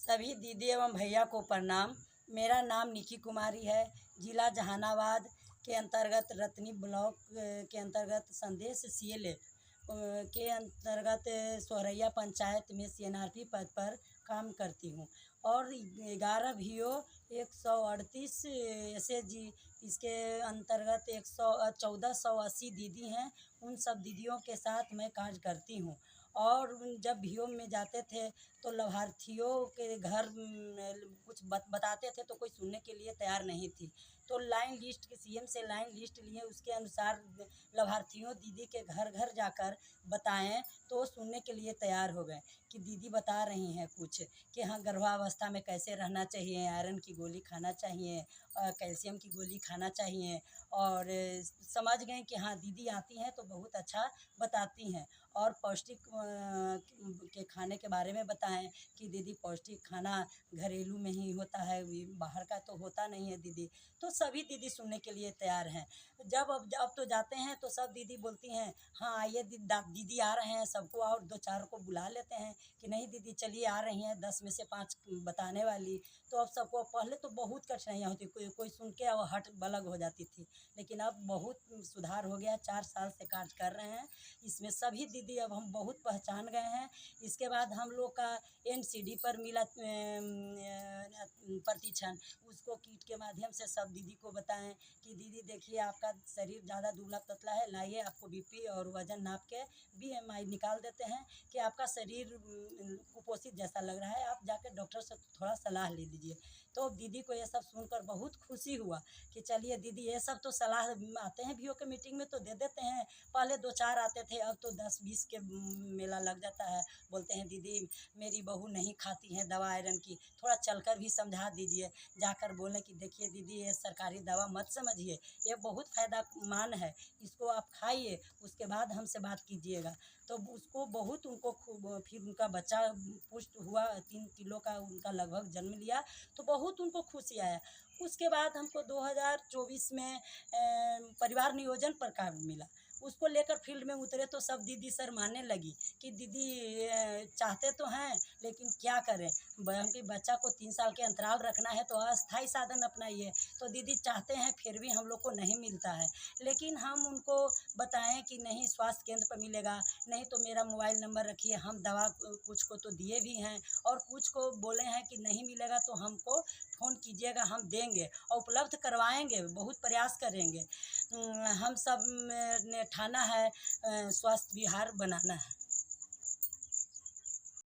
सभी दीदी एवं भैया को प्रणाम। मेरा नाम निकी कुमारी है। जिला जहानाबाद के अंतर्गत रतनी ब्लॉक के अंतर्गत संदेश सीएलए के अंतर्गत सोहरैया पंचायत में सीएनआरपी पद पर काम करती हूँ और 11 VO 138 SAG इसके अंतर्गत 1480 दीदी हैं। उन सब दीदियों के साथ मैं कार्य करती हूँ और जब VO में जाते थे तो लाभार्थियों के घर कुछ बताते थे तो कोई सुनने के लिए तैयार नहीं थी। तो लाइन लिस्ट के CM से लाइन लिस्ट लिए, उसके अनुसार लाभार्थियों दीदी के घर घर जाकर बताएं तो सुनने के लिए तैयार हो गए कि दीदी बता रही हैं कुछ कि हाँ गर्भावस्था में कैसे रहना चाहिए, आयरन की गोली खाना चाहिए, कैल्शियम की गोली खाना चाहिए। और समझ गए कि हाँ दीदी आती हैं तो बहुत अच्छा बताती हैं। और पौष्टिक के खाने के बारे में बताएं कि दीदी पौष्टिक खाना घरेलू में ही होता है, बाहर का तो होता नहीं है दीदी। तो सभी दीदी सुनने के लिए तैयार हैं। अब तो जाते हैं तो सब दीदी बोलती हैं हाँ आइए दीदी आ रहे हैं, सबको और 2-4 को बुला लेते हैं कि नहीं दीदी चलिए आ रही हैं 10 में से 5 बताने वाली। तो अब सबको, पहले तो बहुत कठिनाइयाँ होती, कोई सुन के अब हट बलग हो जाती थी, लेकिन अब बहुत सुधार हो गया। 4 साल से कार्य कर रहे हैं इसमें। सभी दीदी अब हम बहुत पहचान गए हैं। इसके बाद हम लोग का NCD पर मिला प्रतिक्षण, उसको किट के माध्यम से सब दीदी को बताएं कि दीदी देखिए आपका शरीर ज़्यादा दुबला पतला है, लाइए आपको BP और वज़न नाप के BMI निकाल देते हैं कि आपका शरीर कुपोषित जैसा लग रहा है, आप जाकर डॉक्टर से थोड़ा सलाह ले लीजिए। तो दीदी को ये सब सुनकर बहुत खुशी हुआ कि चलिए दीदी ये सब तो सलाह आते हैं VO के मीटिंग में तो दे देते हैं। पहले 2-4 आते थे, अब तो 10-20 के मेला लग जाता है। बोलते हैं दीदी मेरी बहू नहीं खाती है दवा आयरन की, थोड़ा चलकर भी समझा दीजिए। जाकर बोलें कि देखिए दीदी ये सरकारी दवा मत समझिए, ये बहुत फ़ायदेमंद है, इसको आप खाइए उसके बाद हमसे बात कीजिएगा। तो उसको बहुत उनको खूब, फिर उनका बच्चा पुष्ट हुआ, 3 किलो का उनका लगभग जन्म लिया, तो बहुत उनको खुशी आया। उसके बाद हमको 2024 में परिवार नियोजन पर काम मिला। उसको लेकर फील्ड में उतरे तो सब दीदी शर्माने लगी कि दीदी चाहते तो हैं लेकिन क्या करें, क्योंकि बच्चा को 3 साल के अंतराल रखना है तो अस्थायी साधन अपनाइए। तो दीदी चाहते हैं फिर भी हम लोग को नहीं मिलता है, लेकिन हम उनको बताएं कि नहीं स्वास्थ्य केंद्र पर मिलेगा, नहीं तो मेरा मोबाइल नंबर रखिए, हम दवा कुछ को तो दिए भी हैं और कुछ को बोले हैं कि नहीं मिलेगा तो हमको फ़ोन कीजिएगा, हम देंगे और उपलब्ध करवाएंगे, बहुत प्रयास करेंगे। हम सब ने ठाना है स्वस्थ बिहार बनाना है।